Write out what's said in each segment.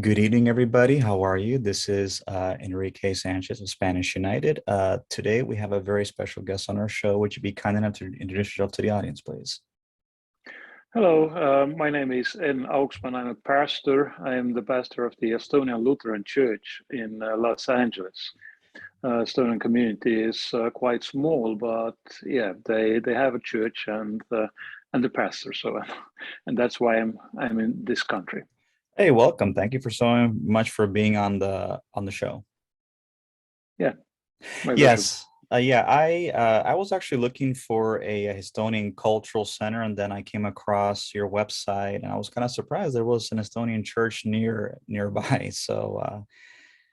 Good evening, everybody. How are you? This is Enrique Sanchez of Spanish United. Today, we have a very special guest on our show. Would you be kind enough to introduce yourself to the audience, please? Hello, my name is Enn Auskmann. I'm a pastor. I am the pastor of the Estonian Lutheran Church in Los Angeles. Estonian community is quite small, but yeah, they have a church and the pastor. So, and that's why I'm in this country. Hey, welcome. Thank you for so much for being on the show. Yeah, my pleasure. Yes. I was actually looking for a Estonian cultural center, and then I came across your website, and I was kind of surprised there was an Estonian church nearby.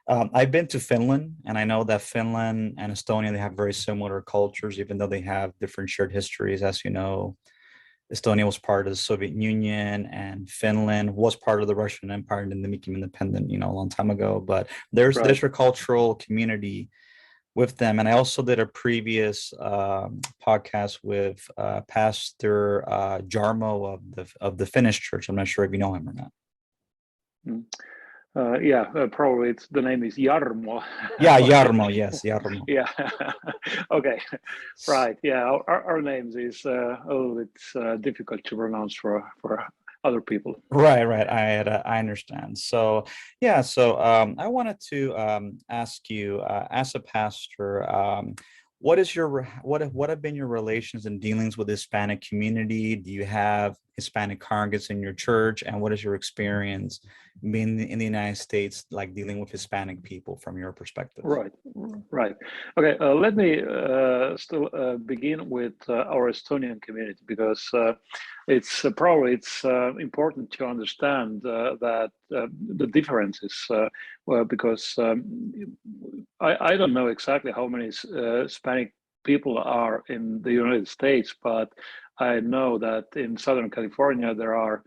I've been to Finland, and I know that Finland and Estonia, they have very similar cultures, even though they have different shared histories. As you know, Estonia was part of the Soviet Union, and Finland was part of the Russian Empire, and then they became independent, a long time ago. But Right. there's a cultural community with them. And I also did a previous podcast with Pastor Jarmo of the Finnish church. I'm not sure if you know him or not. Mm. Yeah, probably the name is Jarmo. Yeah, Okay. Jarmo. Yes, Jarmo. Yeah. Okay. Right. Yeah. Our names is a little bit difficult to pronounce for other people. Right. I understand. So yeah, I wanted to ask you, as a pastor, what have been your relations and dealings with the Hispanic community? Do you have Hispanic congregants in your church, and what is your experience being in the United States, like dealing with Hispanic people from your perspective? Right, right. Okay, let me still begin with our Estonian community because it's important to understand that the differences. Well, because I don't know exactly how many Hispanic people are in the United States, but I know that in Southern California there are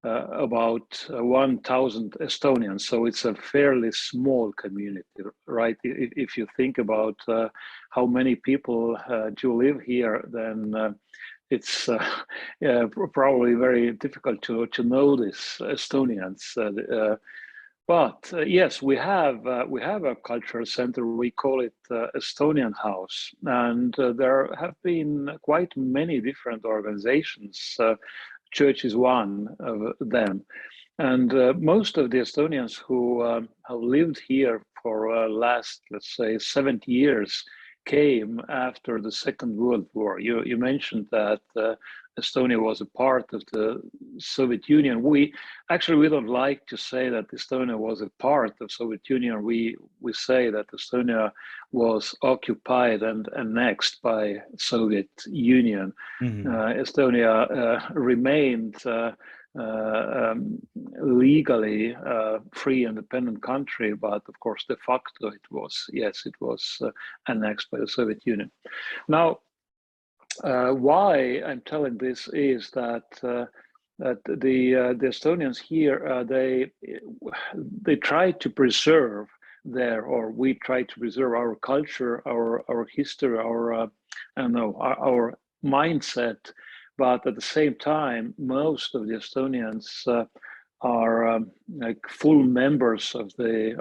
about 1,000 Estonians. So it's a fairly small community, right? If you think about how many people do live here, then it's yeah, probably very difficult to notice Estonians. But yes, we have a cultural center. We call it Estonian House, and there have been quite many different organizations. Church is one of them, and most of the Estonians who have lived here for last, let's say, 70 years came after the Second World War. You mentioned that Estonia was a part of the Soviet Union. We don't like to say that Estonia was a part of Soviet Union. We say that Estonia was occupied and annexed by Soviet Union. Hmm. Estonia remained legally free independent country, but of course de facto it was annexed by the Soviet Union. Now, why I'm telling this is that that the Estonians here they try to preserve their, or we try to preserve our culture, our history, our I don't know, our mindset, but at the same time, most of the Estonians are like full members of the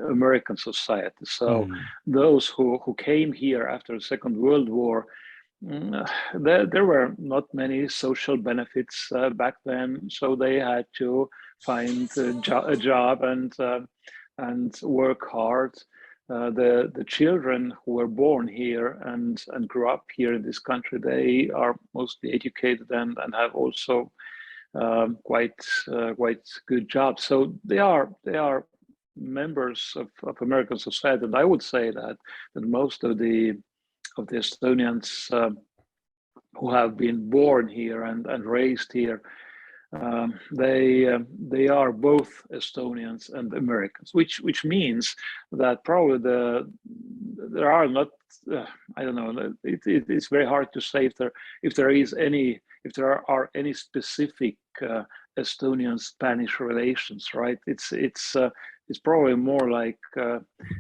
American society. So Hmm. those who came here after the Second World War, there were not many social benefits back then, so they had to find a job and work hard. The children who were born here and grew up here in this country, they are mostly educated and have also quite good jobs. So they are members of American society, and I would say that most of the Estonians who have been born here and raised here, they are both Estonians and Americans, which means that probably there are not I don't know, it's very hard to say if there are any specific Estonian Spanish relations, right? It's probably more like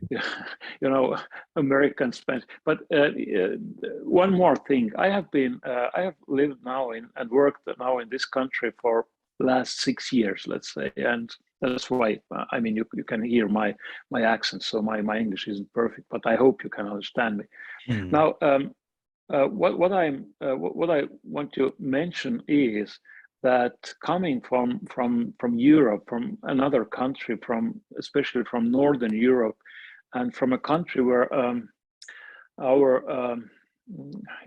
you know, American Spanish. But one more thing, I have lived now in and worked now in this country for last 6 years, let's say, and that's why I mean you can hear my accent, so my English isn't perfect, but I hope you can understand me. Mm. Now, what I want to mention is that coming from Europe, from another country, especially from Northern Europe, and from a country where our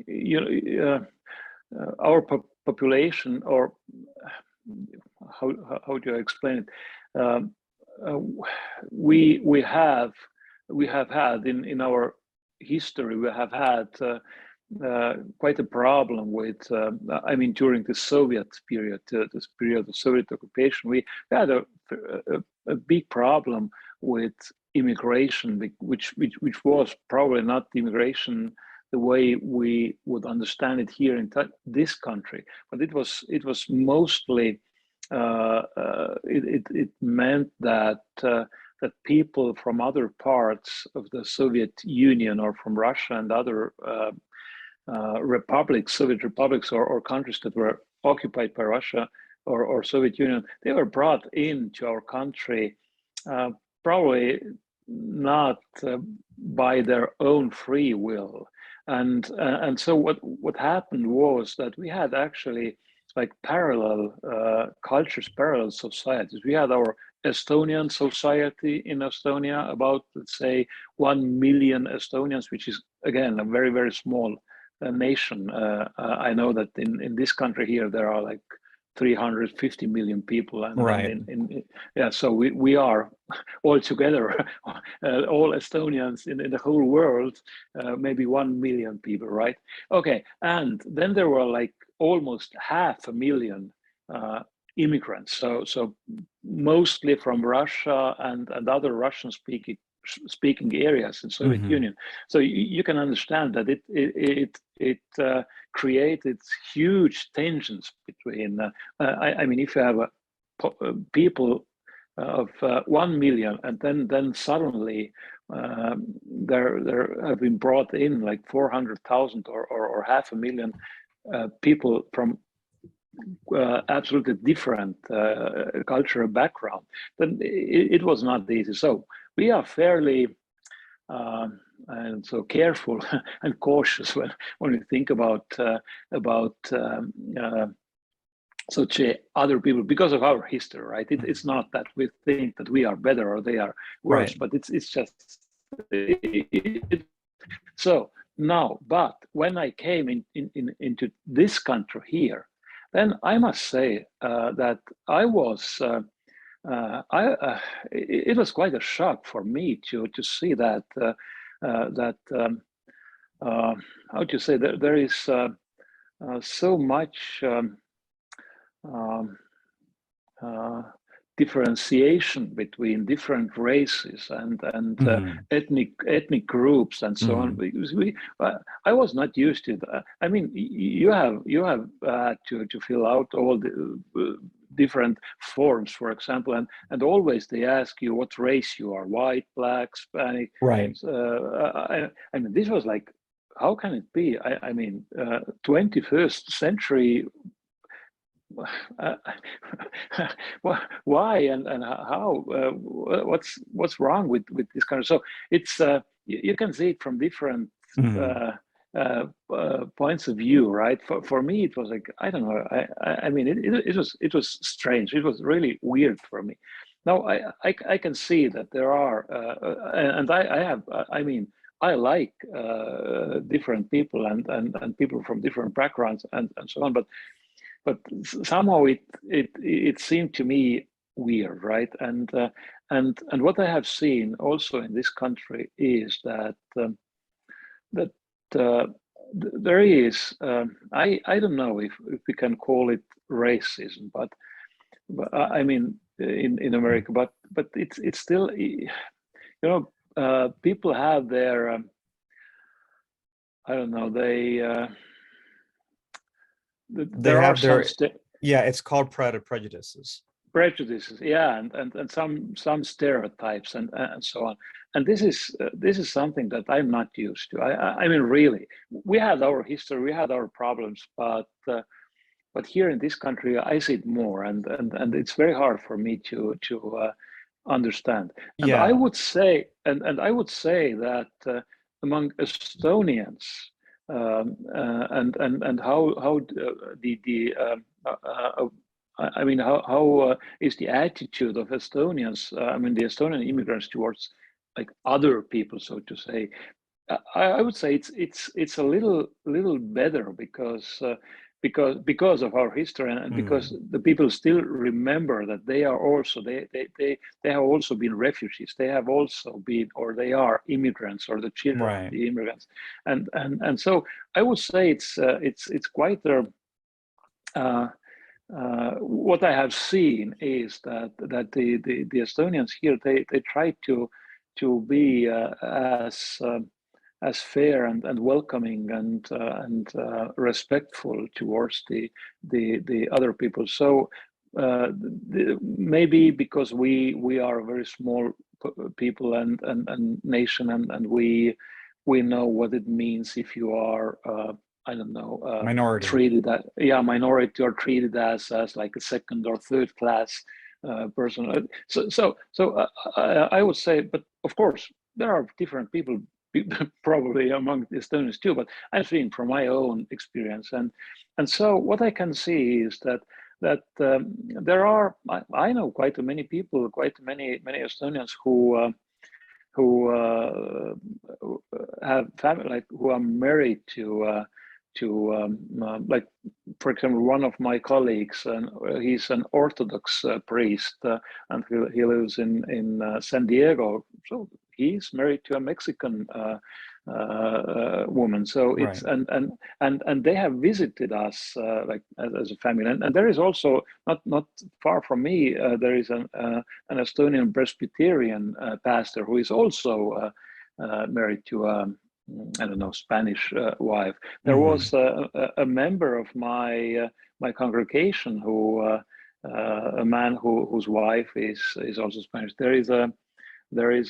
you know, our population, or how do I explain it? Uh, we have had in our history, we have had quite a problem with, I mean, during the Soviet period, this period of Soviet occupation, we had a big problem with immigration, which was probably not the immigration the way we would understand it here in this country, but it was mostly it meant that that people from other parts of the Soviet Union or from Russia and other republics, Soviet republics, or countries that were occupied by Russia or Soviet Union, they were brought into our country probably not by their own free will. And so what happened was that we had actually like parallel cultures, parallel societies. We had our Estonian society in Estonia, about, let's say, 1 million Estonians, which is again a very, very small nation. I know that in this country here there are like 350 million people, and Right. yeah, so we are all together, all Estonians in the whole world, maybe 1 million people, right? Okay, and then there were like almost 500,000 immigrants, so mostly from Russia and other Russian speaking areas in Soviet Mm-hmm. Union. So you can understand that it created huge tensions between. I mean, if you have people of 1 million, and then suddenly there have been brought in like 400,000 or 500,000 people from absolutely different cultural background, then it was not easy. So we are fairly and so careful and cautious when we think about such other people, because of our history, right? It's not that we think that we are better or they are worse, Right. but it's just so now. But when I came into this country here, then I must say that I was it was quite a shock for me to see that that how to say, there is so much um, uh, differentiation between different races and Mm-hmm. ethnic groups and so on. Mm-hmm. Because I was not used to that. I mean, you have to fill out all the different forms, for example, and always they ask you what race you are: white, black, Hispanic. Right. I mean, this was like, how can it be? I mean, 21st century. Uh, why and how? What's wrong with this kind of? So it's you can see it from different Mm-hmm. uh, points of view, right? For me, it was like, I don't know. I mean, it was strange. It was really weird for me. Now I can see that there are, and I have. I mean, I like different people and people from different backgrounds and so on, but somehow it seemed to me weird, right? And what I have seen also in this country is that that there is, I don't know if we can call it racism, but I mean in America, but it's still, people have their I don't know, They there are have some their, yeah, it's called prejudices. prejudices, yeah, and some stereotypes and so on. And this is something that I'm not used to. I mean, really, we had our history, we had our problems, but here in this country I see it more, and it's very hard for me to understand. And I Yeah. would say, I would say that among Estonians, and how the I mean, how is the attitude of Estonians? I mean, the Estonian immigrants towards like other people, so to say. I would say it's a little better because of our history, and because Mm. the people still remember that they are also they have also been refugees. They have also been, or they are immigrants, or the children of Right. the immigrants, and so I would say it's quite a what I have seen is that the Estonians here, they try to be as fair and welcoming and respectful towards the other people. So maybe because we are a very small people and nation, and we know what it means if you are I don't know, Minority. treated as, yeah, minority, or treated as like a second or third class person. I would say, but of course there are different people probably among the Estonians too. But I'm speaking from my own experience, and so what I can see is that there are, I know quite many people, quite many Estonians who have family, like who are married to like, for example, one of my colleagues, and he's an Orthodox priest, and he lives in San Diego. So he's married to a Mexican woman. So it's Right. and they have visited us like as a family. And there is also not far from me. There is an Estonian Presbyterian pastor who is also married to I don't know, Spanish wife. There Hmm. was a member of my congregation who a man whose wife is also Spanish. There is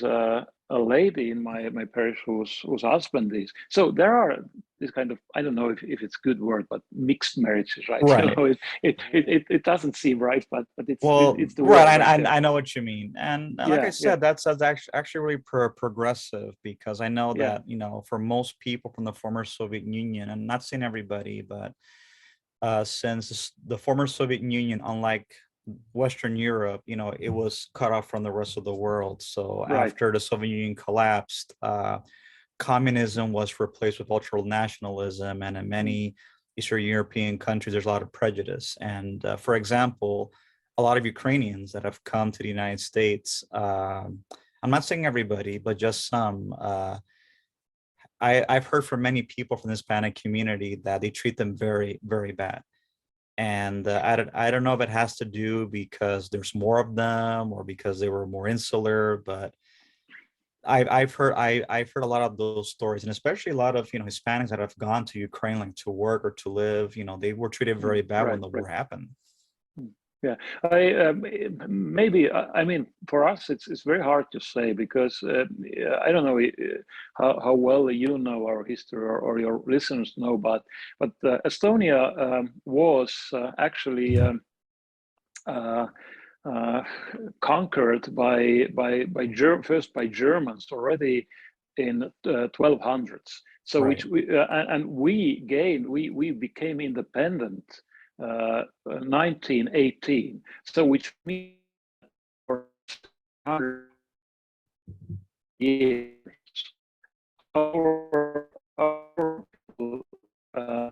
a lady in my parish whose husband is. So there are this kind of, I don't know if it's a good word, but mixed marriages, right? You Right. know, it doesn't seem right, but Well, it's the right. word right there. I know what you mean, and like I Yeah, yeah, said, that's actually really progressive, because I know yeah, that, for most people from the former Soviet Union, and not saying everybody, but since the former Soviet Union, unlike Western Europe, it was cut off from the rest of the world. So right. after the Soviet Union collapsed, communism was replaced with ultranationalism, and in Mm, many Eastern European countries, there's a lot of prejudice. And for example, a lot of Ukrainians that have come to the United States, I'm not saying everybody, but just some. I've heard from many people from the Hispanic community that they treat them very, very bad. And I don't know if it has to do because there's more of them, or because they were more insular, but I've heard a lot of those stories, and especially a lot of Hispanics that have gone to Ukraine, like to work or to live. They were treated very bad when right, the right. war happened. Mm. Yeah, I maybe I mean, for us it's very hard to say, because I don't know how well you know our history, or your listeners know, but Estonia was actually uh, uh, conquered first by Germans already in 1200s. So which Right. we and we became independent 1918. So which means for 100 years our uh,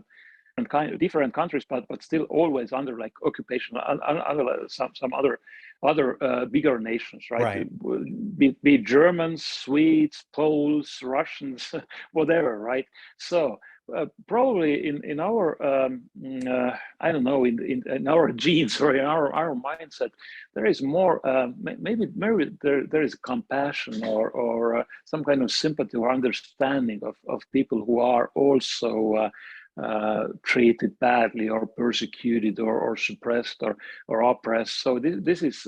different countries, but still always under like occupation, under some other bigger nations, right? Right. Be Germans, Swedes, Poles, Russians, whatever, right? So probably in our I don't know, in our genes, or in our mindset, there is more maybe there is compassion, or some kind of sympathy or understanding of people who are also treated badly, or persecuted, or suppressed, or oppressed. So this is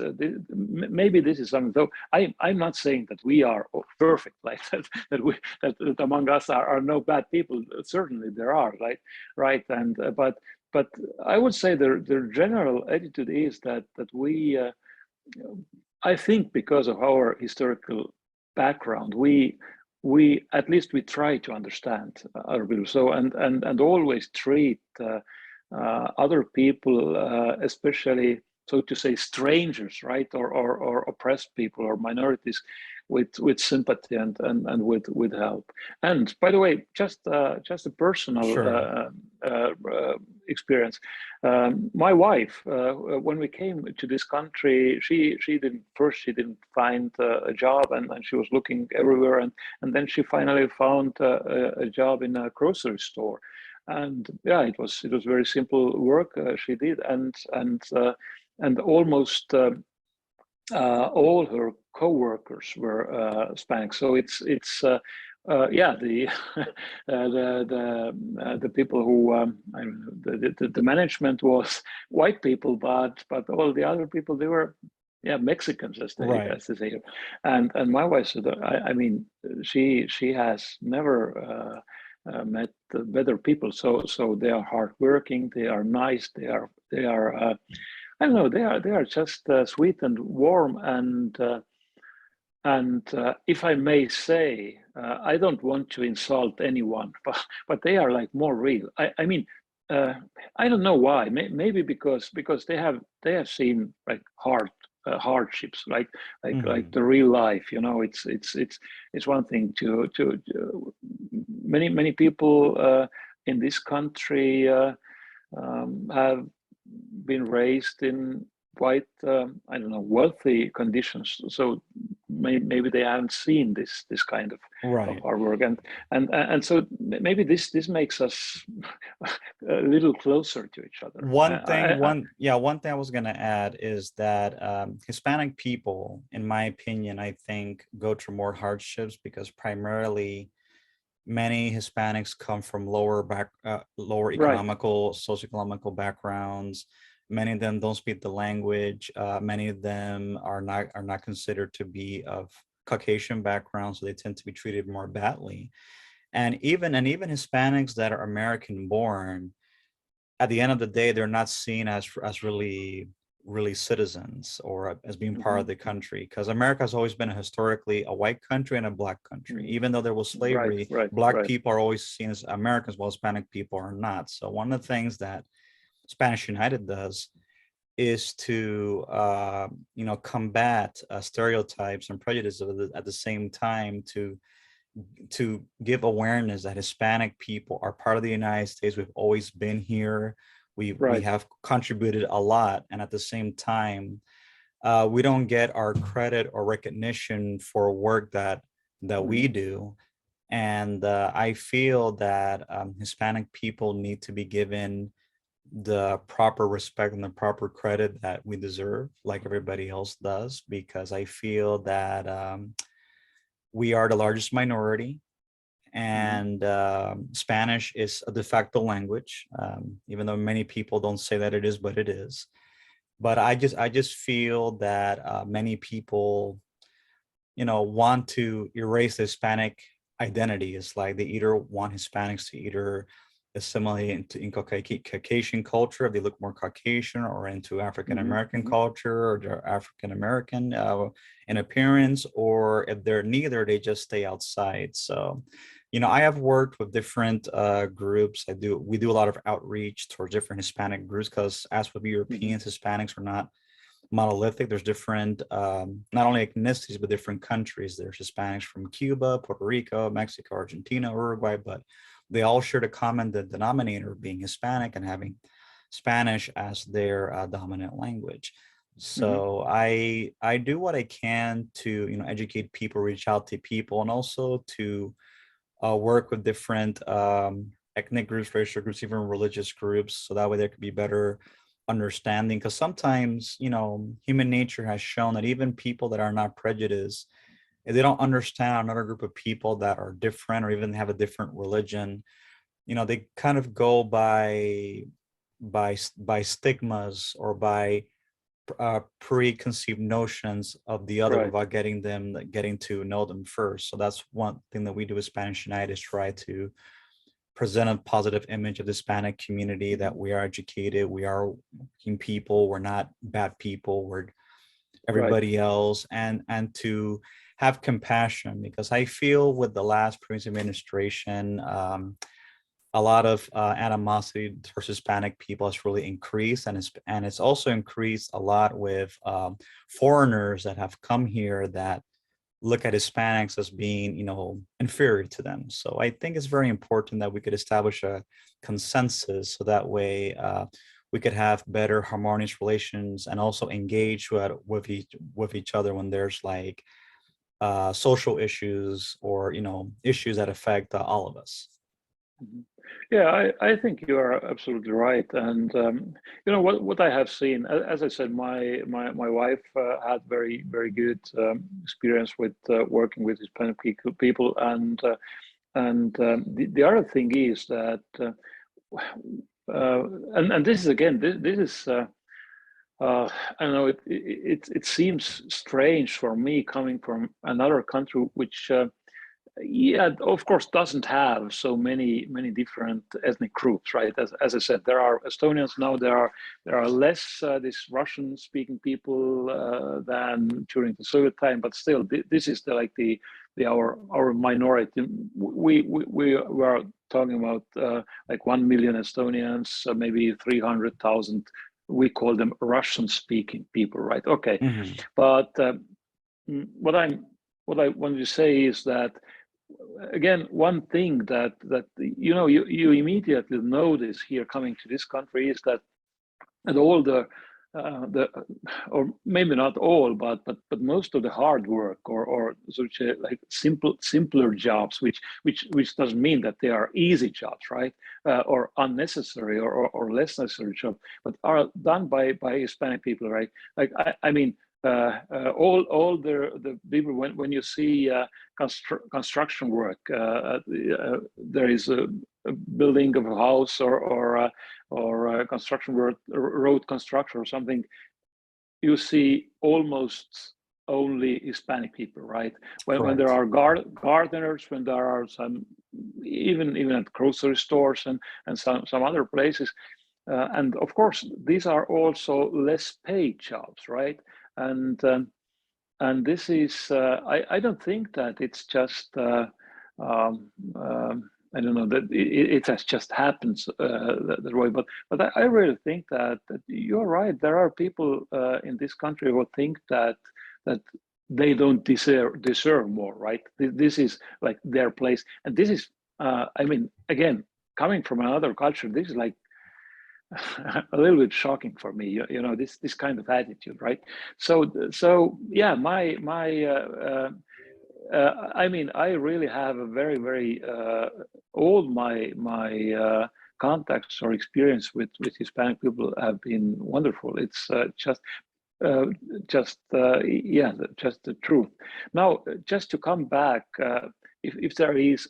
maybe this is something. Though I'm not saying that we are perfect, like that among us are no bad people. Certainly there are, right, right, and but I would say their general attitude is that we, I think, because of our historical background, we at least we try to understand other people. So and always treat other people, especially so to say strangers, right, or oppressed people or minorities, with sympathy and with help. And by the way, just a personal Sure. experience. My wife, when we came to this country, she didn't find a job, and she was looking everywhere, and then she finally found a job in a grocery store, and yeah, it was very simple work she did, and almost all her co-workers were Hispanic. So yeah, the people who I don't know, the management was white people, but all the other people, they were, yeah, Mexicans, Right. as they say here. And my wife said, I mean, she has never met better people. So they are hardworking, they are nice, they are I don't know, they are just sweet and warm, and if I may say, I don't want to insult anyone, but they are like more real. I mean, uh, I don't know why. Maybe because they have seen like hardships, like Hmm. the real life. You know, it's one thing to many people in this country have been raised in quite I don't know, wealthy conditions, so maybe they haven't seen this kind of Right. hard work, and so maybe this makes us a little closer to each other. One thing I was gonna add is that Hispanic people, in my opinion, I think go through more hardships because primarily many Hispanics come from lower Right. economical, socioeconomical backgrounds. Many of them don't speak the language. Many of them are not considered to be of Caucasian background, so they tend to be treated more badly. And even Hispanics that are American born, at the end of the day, they're not seen as really citizens or as being part Hmm. of the country, because America has always been historically a white country and a black country. Even though there was Right, slavery, right, black right. people are always seen as Americans, while Hispanic people are not. So one of the things that Spanish United does is to combat stereotypes and prejudices at the same time to give awareness that Hispanic people are part of the United States. We've always been here. We Right. have contributed a lot, and at the same time, we don't get our credit or recognition for work that we Mm. do. And I feel that Hispanic people need to be given the proper respect and the proper credit that we deserve, like everybody else does, because I feel that we are the largest minority, Hmm. and Spanish is a de facto language, even though many people don't say that it is, but it is. But I just feel that many people, want to erase the Hispanic identity. It's like they either want Hispanics to either assimilate in Caucasian culture if they look more Caucasian, or into African Hmm. American Hmm. culture, or they're African American in appearance, or if they're neither, they just stay outside. So, I have worked with different groups. We do a lot of outreach towards different Hispanic groups, because as with Hmm. Europeans, Hispanics are not monolithic. There's different, not only ethnicities, but different countries. There's Hispanics from Cuba, Puerto Rico, Mexico, Argentina, Uruguay, but they all share the common denominator of being Hispanic and having Spanish as their dominant language. Hmm. So I do what I can to educate people, reach out to people, and also to work with different ethnic groups, racial groups, even religious groups, so that way there could be better understanding. Because sometimes, human nature has shown that even people that are not prejudiced, if they don't understand another group of people that are different or even have a different religion, they kind of go by stigmas or by preconceived notions of the other Right. without getting to know them first. So that's one thing that we do with Spanish United, is try to present a positive image of the Hispanic community, that we are educated, we are working people, we're not bad people, we're Right. everybody else, and to have compassion, because I feel with the last previous administration, a lot of animosity towards Hispanic people has really increased, and it's also increased a lot with foreigners that have come here that look at Hispanics as being, inferior to them. So I think it's very important that we could establish a consensus, so that way we could have better harmonious relations and also engage with each other when there's like social issues, or issues that affect all of us. Mhm. Yeah, I think you are absolutely right. And what I have seen, as I said, my wife had very good experience with working with Hispanic people, and the other thing is that, and this is again, this is. I know it seems strange for me coming from another country which yeah, of course, doesn't have so many different ethnic groups, right? As I said, there are Estonians now. There are less these Russian-speaking people than during the Soviet time, but still, this is the our minority. We were talking about like 1 million Estonians, maybe 300,000. We call them Russian-speaking people, right? Okay, Mhm. but what I wanted to say is that, again, one thing that you immediately notice here coming to this country is that all the or maybe not all, but most of the hard work, or such like simpler jobs, which doesn't mean that they are easy jobs, right? Or unnecessary, or less necessary jobs, but are done by Hispanic people, right? Like I mean, all the people, when you see construction work, there is a building of a house, or construction work, road construction or something, you see almost only Hispanic people, right? When there Correct. are gardeners, when there are some, even at grocery stores and some other places, and of course these are also less paid jobs, right? And this is, I don't think that it's just um, I don't know that it has just happens that way, but I really think that you're right. There are people in this country who think that they don't deserve more, right? This is like their place, and this is, I mean, again, coming from another culture, this is like a little bit shocking for me, this kind of attitude, right? So yeah, I mean, I really have a very all my contacts or experience with Hispanic people have been wonderful. It's uh, yeah, just the truth. Now, just to come back, if there is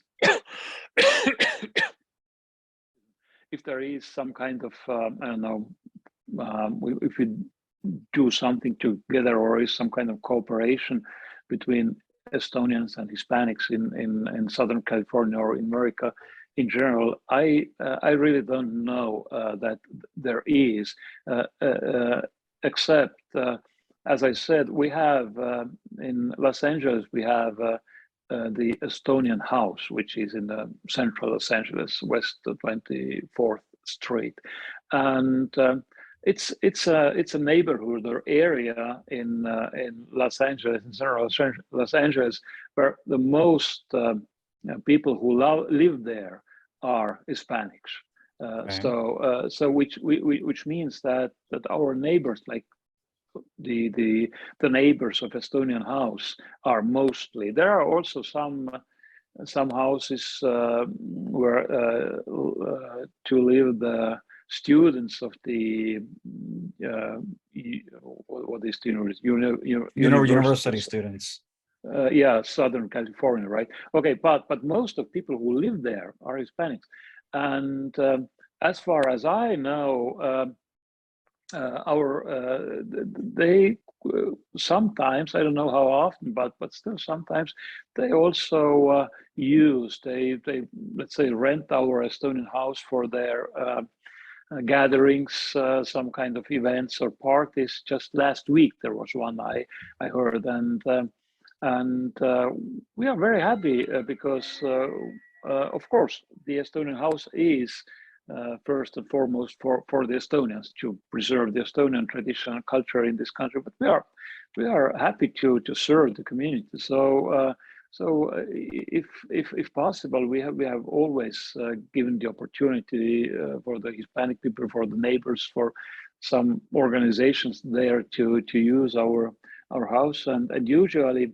if there is some kind of I don't know, if we do something together, or is some kind of cooperation between Estonians and Hispanics in Southern California or in America in general, I really don't know that there is, except as I said, we have in Los Angeles, we have the Estonian House, which is in the central Los Angeles, west of 24th Street, and it's a neighborhood or area in Los Angeles, in central Los Angeles, where the most people who live there are Hispanics. Okay. So which means that our neighbors, like the neighbors of Estonian House, are mostly. There are also some houses where to live the students of the what is the University universities, students. yeah, Southern California, right? Okay, but most of people who live there are Hispanics, and as far as I know, they sometimes, I don't know how often, but still sometimes they also use they let's say rent our Estonian house for their gatherings, some kind of events or parties. Just last week there was one I heard, and we are very happy because of course the Estonian house is first and foremost for the Estonians to preserve the Estonian tradition and culture in this country, but we are happy to serve the community. If possible, we have always given the opportunity for the Hispanic people, for the neighbors, for some organizations there to use our house, and usually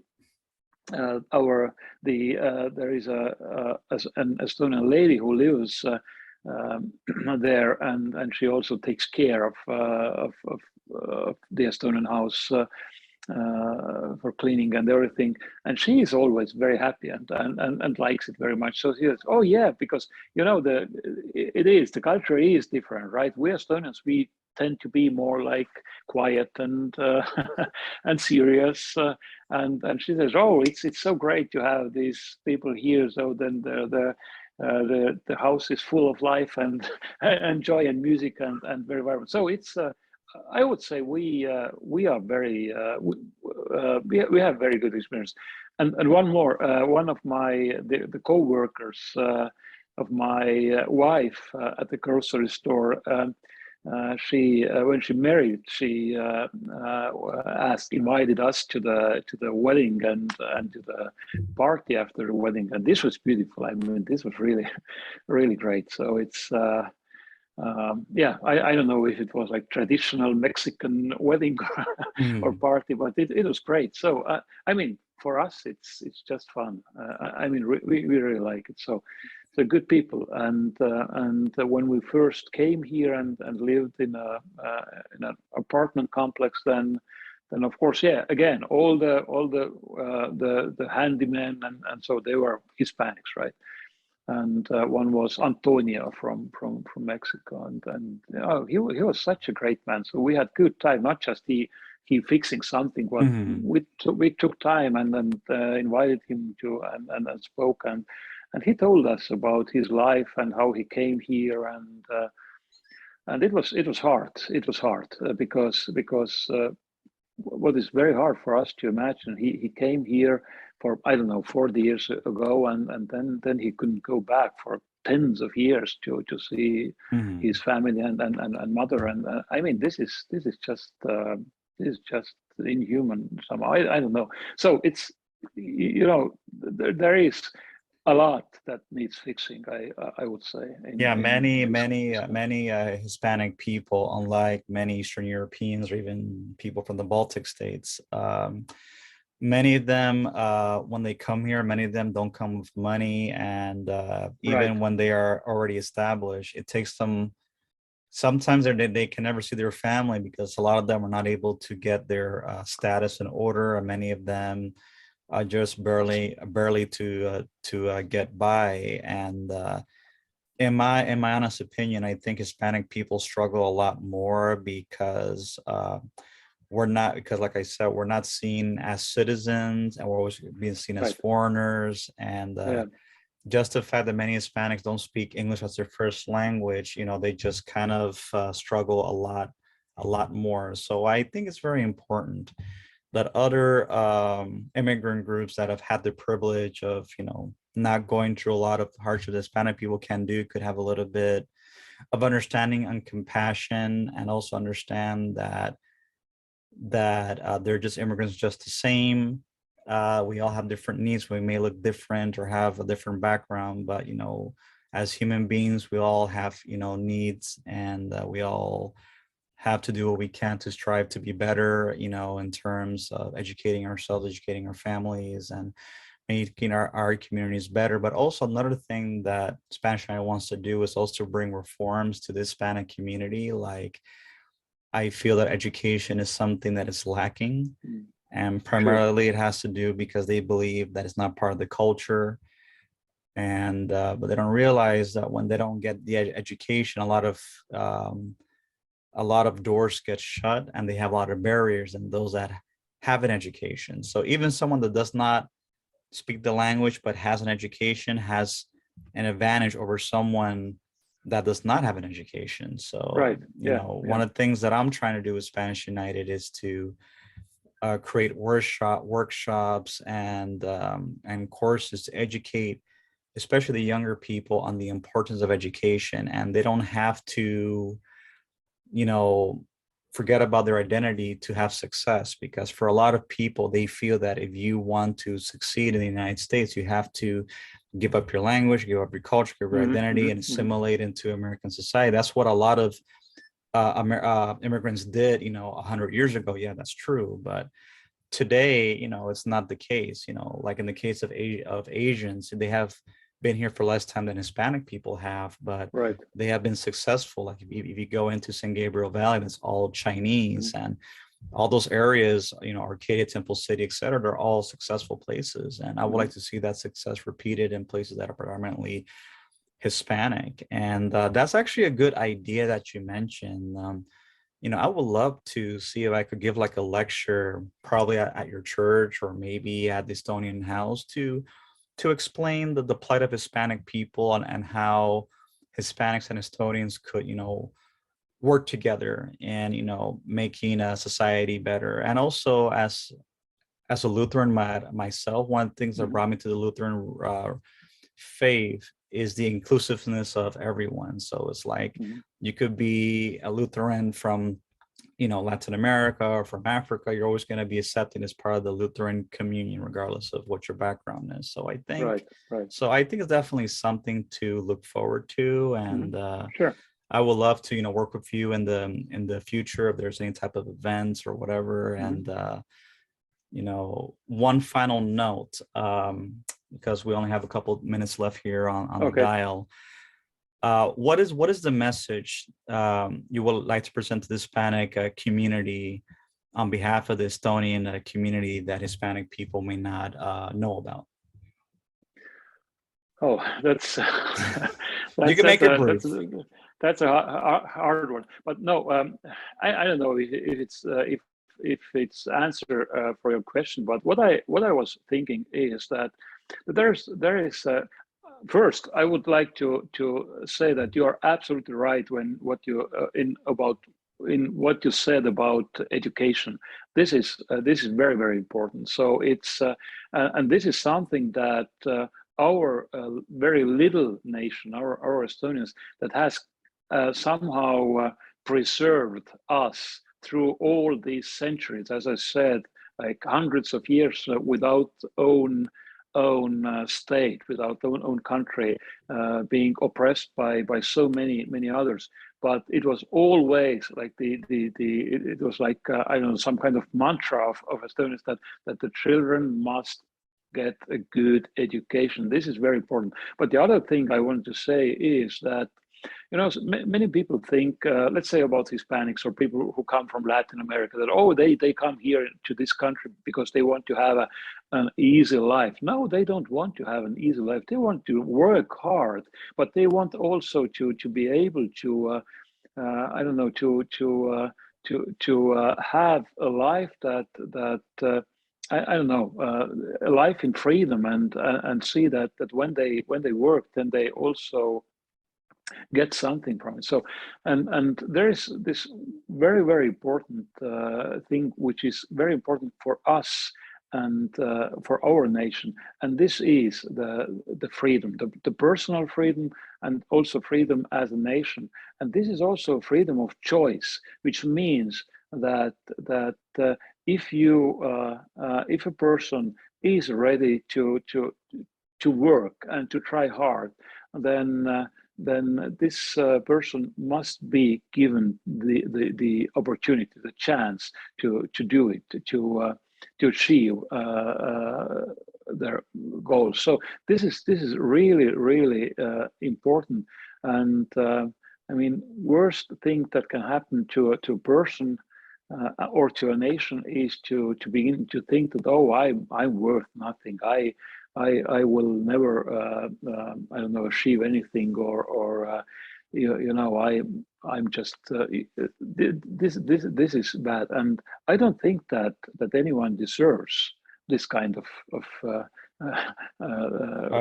our there is an Estonian lady who lives there, and she also takes care of the Estonian house for cleaning and everything. And she is always very happy and likes it very much. So she says, "Oh yeah, because the culture is different, right? We Estonians, we tend to be more like quiet and and serious." And she says, "Oh, it's so great to have these people here. So then the house is full of life and joy and music and very vibrant." So it's I would say we are very we have very good experience. And one more, one of the co-workers of my wife at the grocery store. She when she married, she invited us to the wedding and to the party after the wedding, and this was beautiful. I mean, this was really really great. So it's yeah, I don't know if it was like traditional Mexican wedding or Mm. party, but it was great. So I mean, for us, it's just fun. I mean, we really like it. So good people, and when we first came here and lived in an apartment complex, then of course, yeah, again, all the handymen and so they were Hispanics, right? And one was Antonio from Mexico, and he was such a great man. So we had good time, not just he fixing something, but Mhm. we took time and then invited him to and spoke, and he told us about his life and how he came here, and it was hard. It was hard because what is very hard for us to imagine. He came here for, I don't know, 40 years ago, and then he couldn't go back for tens of years to see his Mhm. family and mother. And I mean, this is just inhuman somehow. I don't know. So it's there is a lot that needs fixing. I would say Yeah, many, in many, Estonia. many Hispanic people, unlike many Eastern Europeans or even people from the Baltic states, many of them, when they come here, many of them don't come with money, and Right. even when they are already established, it takes them. Sometimes they can never see their family because a lot of them are not able to get their status in order, and many of them are just barely to get by, and in my honest opinion, I think Hispanic people struggle a lot more because like I said, we're not seen as citizens, and we're always being seen as Right. foreigners. And Yeah. just the fact that many Hispanics don't speak English as their first language, they just kind of struggle a lot more. So I think it's very important that other immigrant groups that have had the privilege of, not going through a lot of hardship that Hispanic people can do could have a little bit of understanding and compassion, and also understand that they're just immigrants just the same. We all have different needs. We may look different or have a different background, but as human beings, we all have needs, and we all have to do what we can to strive to be better, in terms of educating ourselves, educating our families, and making our communities better. But also another thing that Spanish Night wants to do is also bring reforms to the Hispanic community. Like, I feel that education is something that is lacking, Mm. and Sure. primarily it has to do because they believe that it's not part of the culture. And but they don't realize that when they don't get the education, a lot of a lot of doors get shut and they have a lot of barriers, and those that have an education. So even someone that does not speak the language but has an education has an advantage over someone that does not have an education. So, Right. Yeah. one Yeah. of the things that I'm trying to do with Spanish United is to create workshops and courses to educate, especially the younger people, on the importance of education, and they don't have to, you know, forget about their identity to have success. Because for a lot of people, they feel that if you want to succeed in the United States, you have to give up your language, give up your culture, give up your identity, and assimilate into American society. That's what a lot of immigrants did, 100 years ago. Yeah, that's true. But today, it's not the case. Like in the case of Asians, they have been here for less time than Hispanic people have, but Right. they have been successful. Like if you go into San Gabriel Valley, that's all Chinese, and all those areas, Arcadia, Temple City, et cetera, they're all successful places. And I would like to see that success repeated in places that are predominantly Hispanic. And that's actually a good idea that you mentioned. I would love to see if I could give like a lecture, probably at your church or maybe at the Estonian house, to explain the plight of Hispanic people, and how Hispanics and Estonians could, work together and, making a society better. And also, as a Lutheran myself, one of the things that brought me to the Lutheran faith is the inclusiveness of everyone. So it's like you could be a Lutheran from, Latin America or from Africa. You're always going to be accepted as part of the Lutheran communion, regardless of what your background is. So I think, Right. so I think it's definitely something to look forward to. And Sure. I would love to, work with you in the future if there's any type of events or whatever. And one final note, because we only have a couple minutes left here on the Okay. dial. What is the message you would like to present to the Hispanic community on behalf of the Estonian community that Hispanic people may not know about? Oh, that's You can make it brief. That's a hard one. But no, I don't know if it's answer for your question. But what I was thinking is that there is first, I would like to say that you are absolutely right when what you in what you said about education. This is very, very important. So it's and this is something that our very little nation, our Estonians, that has somehow preserved us through all these centuries. As I said, like hundreds of years without own state, without own country, being oppressed by so many others. But it was always like it was like I don't know, some kind of mantra of Estonians that the children must get a good education. This is very important. But the other thing I wanted to say is that many people think, let's say about Hispanics or people who come from Latin America, that, oh, they come here to this country because they want to have an easy life. No, they don't want to have an easy life. They want to work hard, but they want also to be able to, I don't know, to have a life that I don't know, a life in freedom, and see that when they work, then they also get something from it. So, and there is this very, very important thing, which is very important for us and for our nation, and this is the freedom, the personal freedom, and also freedom as a nation. And this is also freedom of choice, which means that if if a person is ready to work and to try hard, then this person must be given the opportunity, the chance to do it, to achieve their goals. So this is really important. And I mean, worst thing that can happen to a person or to a nation is to begin to think that, oh, I'm worth nothing. I will never I don't know, achieve anything, or you know, I'm just this is bad, and I don't think that anyone deserves this kind of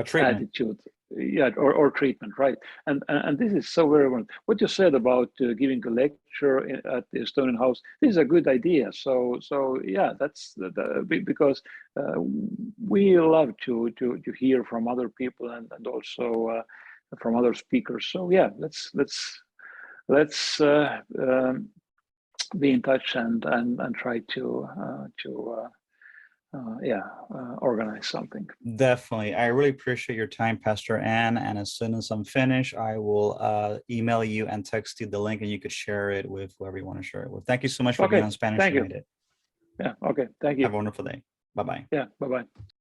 Treatment. attitude, yeah, or treatment, right? And this is so very important. What you said about giving a lecture at the Estonian House, this is a good idea. So yeah, that's because we love to hear from other people, and also from other speakers. So yeah, let's be in touch and try to organize something. Definitely. I really appreciate your time, Pastor Ann. And as soon as I'm finished, I will email you and text you the link, and you could share it with whoever you want to share it with. Thank you so much for being Okay, on Spanish thank you. United. Yeah, okay, thank you. Have a wonderful day. Bye-bye. Yeah, bye bye.